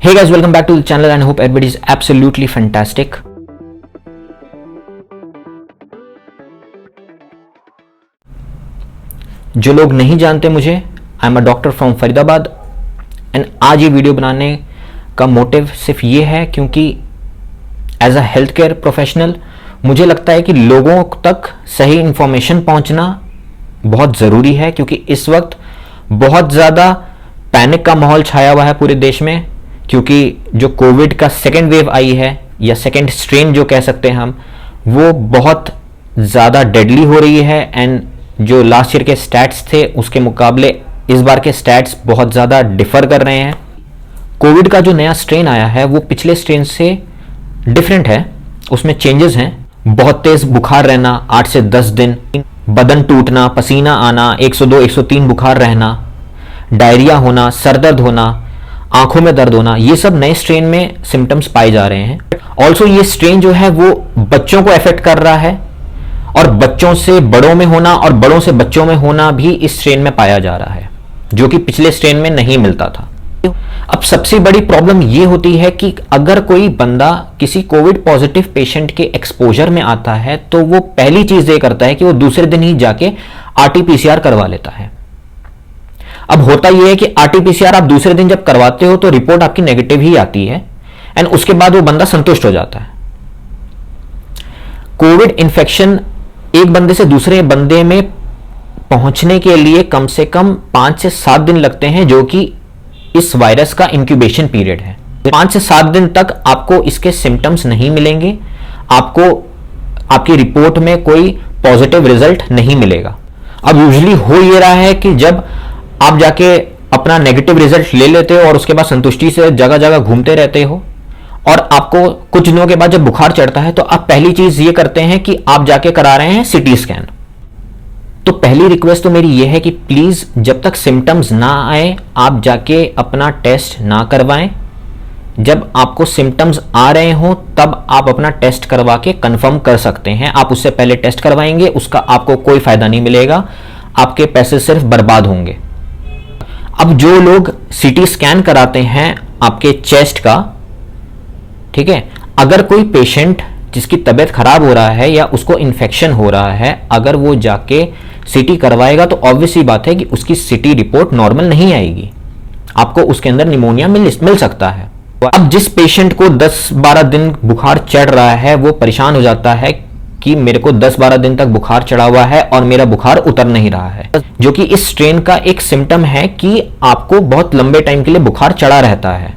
Hey guys, welcome back to the channel and I hope everybody is absolutely fantastic. जो लोग नहीं जानते मुझे, I am a doctor from Faridabad and आज ये वीडियो बनाने का मोटिव सिर्फ ये है क्योंकि as a health care professional मुझे लगता है कि लोगों तक सही इंफॉर्मेशन पहुंचना बहुत ज़रूरी है, क्योंकि इस वक्त बहुत ज़्यादा पैनिक का माहौल छाया हुआ है पूरे देश में। क्योंकि जो कोविड का सेकेंड वेव आई है या सेकेंड स्ट्रेन जो कह सकते हैं हम, वो बहुत ज़्यादा डेडली हो रही है एंड जो लास्ट ईयर के स्टैट्स थे उसके मुकाबले इस बार के स्टैट्स बहुत ज़्यादा डिफर कर रहे हैं। कोविड का जो नया स्ट्रेन आया है वो पिछले स्ट्रेन से डिफरेंट है, उसमें चेंजेस हैं। बहुत तेज़ बुखार रहना 8 से 10 दिन, बदन टूटना, पसीना आना, 102 103 बुखार रहना, डायरिया होना, सर दर्द होना, आंखों में दर्द होना, ये सब नए स्ट्रेन में सिम्टम्स पाए जा रहे हैं। ऑल्सो ये स्ट्रेन जो है वो बच्चों को अफेक्ट कर रहा है और बच्चों से बड़ों में होना और बड़ों से बच्चों में होना भी इस स्ट्रेन में पाया जा रहा है, जो कि पिछले स्ट्रेन में नहीं मिलता था। अब सबसे बड़ी प्रॉब्लम ये होती है कि अगर कोई बंदा किसी कोविड पॉजिटिव पेशेंट के एक्सपोजर में आता है तो वो पहली चीज ये करता है कि वो दूसरे दिन ही जाके आरटी-पीसीआर करवा लेता है। अब होता यह है कि आरटी-पीसीआर आप दूसरे दिन जब करवाते हो तो रिपोर्ट आपकी नेगेटिव ही आती है एंड उसके बाद वो बंदा संतुष्ट हो जाता है। कोविड इन्फेक्शन एक बंदे से दूसरे बंदे में पहुंचने के लिए कम से कम 5 से 7 दिन लगते हैं, जो कि इस वायरस का इंक्यूबेशन पीरियड है। 5 से 7 दिन तक आपको इसके सिम्टम्स नहीं मिलेंगे, आपको आपकी रिपोर्ट में कोई पॉजिटिव रिजल्ट नहीं मिलेगा। अब यूजुअली हो ये रहा है कि जब आप जाके अपना नेगेटिव रिजल्ट ले लेते हो और उसके बाद संतुष्टि से जगह जगह घूमते रहते हो और आपको कुछ दिनों के बाद जब बुखार चढ़ता है तो आप पहली चीज ये करते हैं कि आप जाके करा रहे हैं सीटी स्कैन। तो पहली रिक्वेस्ट तो मेरी ये है कि प्लीज जब तक सिम्टम्स ना आए आप जाके अपना टेस्ट ना करवाएं। जब आपको सिम्टम्स आ रहे हो तब आप अपना टेस्ट करवा के कंफर्म कर सकते हैं। आप उससे पहले टेस्ट करवाएंगे उसका आपको कोई फायदा नहीं मिलेगा, आपके पैसे सिर्फ बर्बाद होंगे। अब जो लोग सीटी स्कैन कराते हैं आपके चेस्ट का, ठीक है, अगर कोई पेशेंट जिसकी तबीयत खराब हो रहा है या उसको इन्फेक्शन हो रहा है, अगर वो जाके सीटी करवाएगा तो ऑब्वियस ही बात है कि उसकी सीटी रिपोर्ट नॉर्मल नहीं आएगी, आपको उसके अंदर निमोनिया मिल सकता है। अब जिस पेशेंट को 10-12 दिन बुखार चढ़ रहा है वो परेशान हो जाता है कि मेरे को 10-12 दिन तक बुखार चढ़ा हुआ है और मेरा बुखार उतर नहीं रहा है, जो कि इस स्ट्रेन का एक सिम्टम है कि आपको बहुत लंबे टाइम के लिए बुखार चढ़ा रहता है।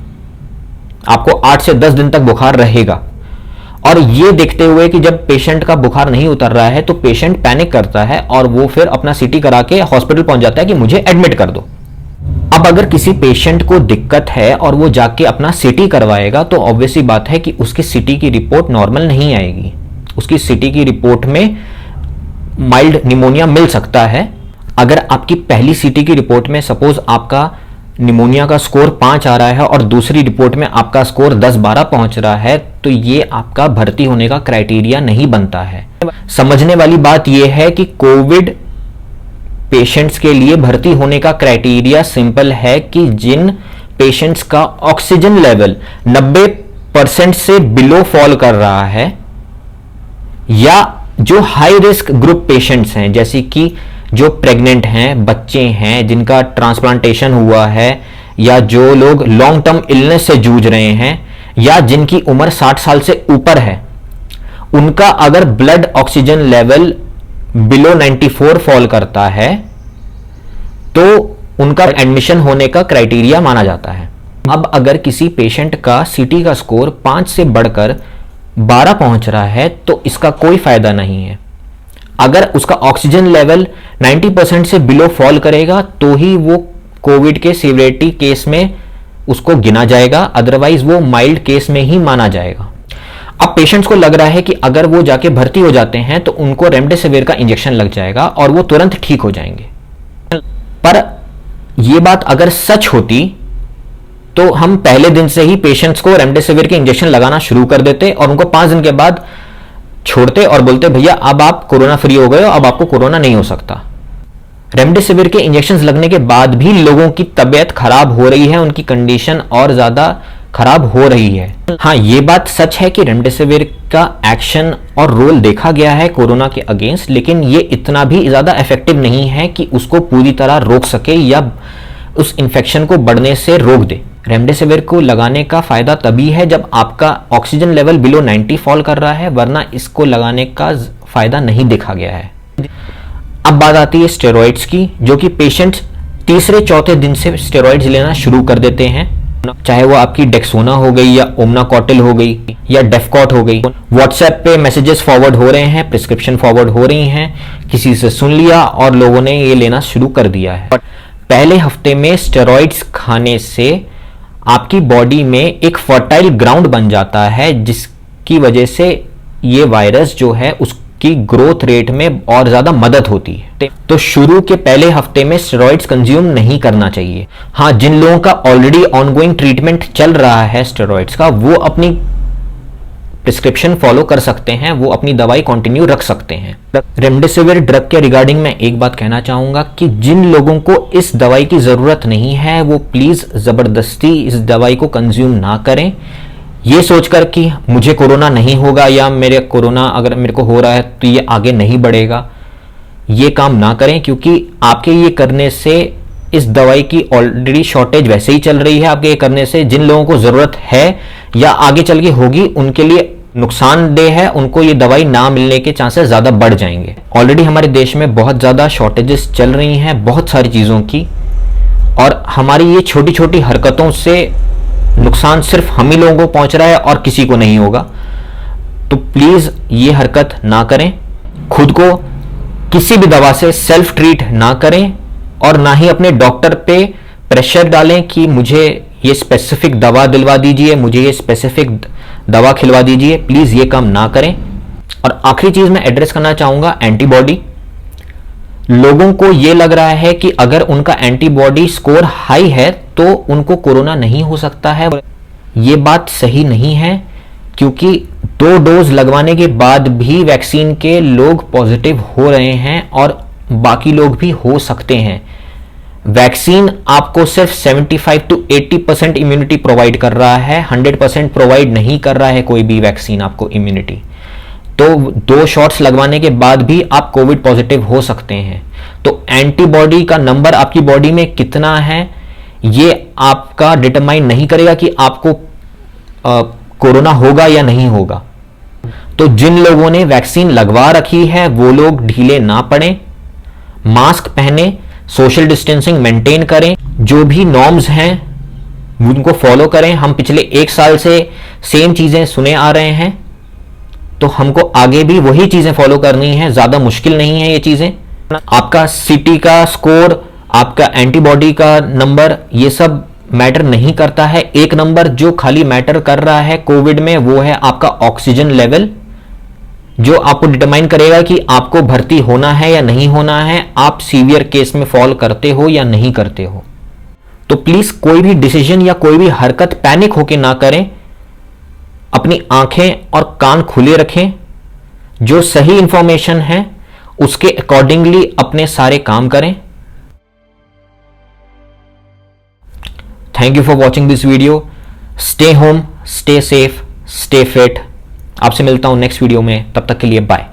आपको 8 से 10 दिन तक बुखार रहेगा और ये देखते हुए कि जब पेशेंट का बुखार नहीं उतर रहा है तो पेशेंट पैनिक करता है और वो फिर अपना सीटी करा के हॉस्पिटल पहुंच जाता है कि मुझे एडमिट कर दो। अब अगर किसी पेशेंट को दिक्कत है और वो जाके अपना सीटी करवाएगा तो ऑब्वियसली बात है कि उसकी सीटी की रिपोर्ट नॉर्मल नहीं आएगी, उसकी सीटी की रिपोर्ट में माइल्ड निमोनिया मिल सकता है। अगर आपकी पहली सीटी की रिपोर्ट में सपोज आपका निमोनिया का स्कोर 5 आ रहा है और दूसरी रिपोर्ट में आपका स्कोर 10-12 पहुंच रहा है तो ये आपका भर्ती होने का क्राइटेरिया नहीं बनता है। समझने वाली बात यह है कि कोविड पेशेंट्स के लिए भर्ती होने का क्राइटेरिया सिंपल है कि जिन पेशेंट्स का ऑक्सीजन लेवल 90% से बिलो फॉल कर रहा है या जो हाई रिस्क ग्रुप पेशेंट्स हैं, जैसे कि जो प्रेग्नेंट हैं, बच्चे हैं जिनका ट्रांसप्लांटेशन हुआ है, या जो लोग लॉन्ग टर्म इलनेस से जूझ रहे हैं, या जिनकी उम्र 60 साल से ऊपर है, उनका अगर blood oxygen level below 94 fall करता है तो उनका एडमिशन होने का क्राइटेरिया माना जाता है। अब अगर किसी पेशेंट का सीटी का स्कोर 5 से बढ़कर 12 पहुंच रहा है तो इसका कोई फायदा नहीं है। अगर उसका ऑक्सीजन लेवल 90% से बिलो फॉल करेगा तो ही वो कोविड के सीवियरिटी केस में उसको गिना जाएगा, अदरवाइज वो माइल्ड केस में ही माना जाएगा। अब पेशेंट्स को लग रहा है कि अगर वो जाके भर्ती हो जाते हैं तो उनको रेमडेसिविर का इंजेक्शन लग जाएगा और वो तुरंत ठीक हो जाएंगे। पर यह बात अगर सच होती तो हम पहले दिन से ही पेशेंट्स को रेमडेसिविर के इंजेक्शन लगाना शुरू कर देते और उनको 5 दिन के बाद छोड़ते और बोलते भैया अब आप कोरोना फ्री हो गए हो, अब आपको कोरोना नहीं हो सकता। रेमडेसिविर के इंजेक्शन लगने के बाद भी लोगों की तबीयत खराब हो रही है, उनकी कंडीशन और ज्यादा खराब हो रही है। हाँ, ये बात सच है कि रेमडेसिविर का एक्शन और रोल देखा गया है कोरोना के अगेंस्ट, लेकिन ये इतना भी ज़्यादा इफेक्टिव नहीं है कि उसको पूरी तरह रोक सके या उस इन्फेक्शन को बढ़ने से रोक दे। रेमडेसिविर को लगाने का फ़ायदा तभी है जब आपका ऑक्सीजन लेवल बिलो 90 फॉल कर रहा है, वरना इसको लगाने का फ़ायदा नहीं देखा गया है। अब बात आती है स्टेरॉइड्स की, जो कि पेशेंट तीसरे चौथे दिन से स्टेरॉइड्स लेना शुरू कर देते हैं, चाहे वो आपकी डेक्सोना हो गई या ओमनाकॉटिल हो गई या डेफकॉट हो गई। व्हाट्सएप पे मैसेजेस फॉरवर्ड हो रहे हैं, प्रिस्क्रिप्शन फॉरवर्ड हो रही हैं, किसी से सुन लिया और लोगों ने ये लेना शुरू कर दिया है। पहले हफ्ते में स्टेरॉइड्स खाने से आपकी बॉडी में एक फर्टाइल ग्राउंड बन जाता है, जिसकी वजह से ये वायरस जो है उसकी ग्रोथ रेट में और ज़्यादा मदद होती है। तो शुरू के पहले हफ्ते में स्टेरॉइड्स कंज्यूम नहीं करना चाहिए। हाँ, जिन लोगों का ऑलरेडी ऑनगोइंग ट्रीटमेंट चल रहा है स्टेरॉइड्स का, वो अपनी प्रिस्क्रिप्शन फॉलो कर सकते हैं, वो अपनी दवाई कंटिन्यू रख सकते हैं। रेमडेसिविर ड्रग के रिगार्डिंग मैं एक बात कहना चाहूंगा कि जिन लोगों को इस दवाई की ज़रूरत नहीं है वो प्लीज़ ज़बरदस्ती इस दवाई को कंज्यूम ना करें, ये सोचकर कि मुझे कोरोना नहीं होगा या मेरे कोरोना अगर मेरे को हो रहा है तो ये आगे नहीं बढ़ेगा। ये काम ना करें, क्योंकि आपके ये करने से इस दवाई की ऑलरेडी शॉर्टेज वैसे ही चल रही है। आपके ये करने से जिन लोगों को ज़रूरत है या आगे चल के होगी उनके लिए नुकसानदेह है, उनको ये दवाई ना मिलने के चांसेस ज़्यादा बढ़ जाएंगे। ऑलरेडी हमारे देश में बहुत ज़्यादा शॉर्टेजेस चल रही हैं बहुत सारी चीज़ों की, और हमारी ये छोटी छोटी हरकतों से नुकसान सिर्फ हम ही लोगों को पहुंच रहा है और किसी को नहीं होगा। तो प्लीज़ ये हरकत ना करें, खुद को किसी भी दवा से सेल्फ ट्रीट ना करें और ना ही अपने डॉक्टर पे प्रेशर डालें कि मुझे ये स्पेसिफिक दवा दिलवा दीजिए, मुझे ये स्पेसिफिक दवा खिलवा दीजिए। प्लीज़ ये काम ना करें। और आखिरी चीज़ मैं एड्रेस करना चाहूँगा एंटीबॉडी। लोगों को ये लग रहा है कि अगर उनका एंटीबॉडी स्कोर हाई है तो उनको कोरोना नहीं हो सकता है। ये बात सही नहीं है, क्योंकि 2 डोज लगवाने के बाद भी वैक्सीन के लोग पॉजिटिव हो रहे हैं और बाकी लोग भी हो सकते हैं। वैक्सीन आपको सिर्फ 75 to 80% इम्यूनिटी प्रोवाइड कर रहा है, 100% प्रोवाइड नहीं कर रहा है कोई भी वैक्सीन आपको इम्यूनिटी। तो 2 शॉट्स लगवाने के बाद भी आप कोविड पॉजिटिव हो सकते हैं। तो एंटीबॉडी का नंबर आपकी बॉडी में कितना है ये आपका डिटरमाइन नहीं करेगा कि आपको कोरोना होगा या नहीं होगा। तो जिन लोगों ने वैक्सीन लगवा रखी है वो लोग ढीले ना पड़ें, मास्क पहने, सोशल डिस्टेंसिंग मेंटेन करें, जो भी नॉर्म्स हैं उनको फॉलो करें। हम पिछले 1 साल से सेम चीजें सुने आ रहे हैं, तो हमको आगे भी वही चीजें फॉलो करनी है। ज्यादा मुश्किल नहीं है ये चीजें। आपका सीटी का स्कोर, आपका एंटीबॉडी का नंबर, ये सब मैटर नहीं करता है। एक नंबर जो खाली मैटर कर रहा है कोविड में वो है आपका ऑक्सीजन लेवल, जो आपको डिटरमाइन करेगा कि आपको भर्ती होना है या नहीं होना है, आप सीवियर केस में फॉल करते हो या नहीं करते हो। तो प्लीज कोई भी डिसीजन या कोई भी हरकत पैनिक होकर ना करें, अपनी आंखें और कान खुले रखें, जो सही इंफॉर्मेशन है उसके अकॉर्डिंगली अपने सारे काम करें। Thank you for watching this video. Stay home, stay safe, stay fit. आपसे मिलता हूं नेक्स्ट वीडियो में, तब तक के लिए बाय।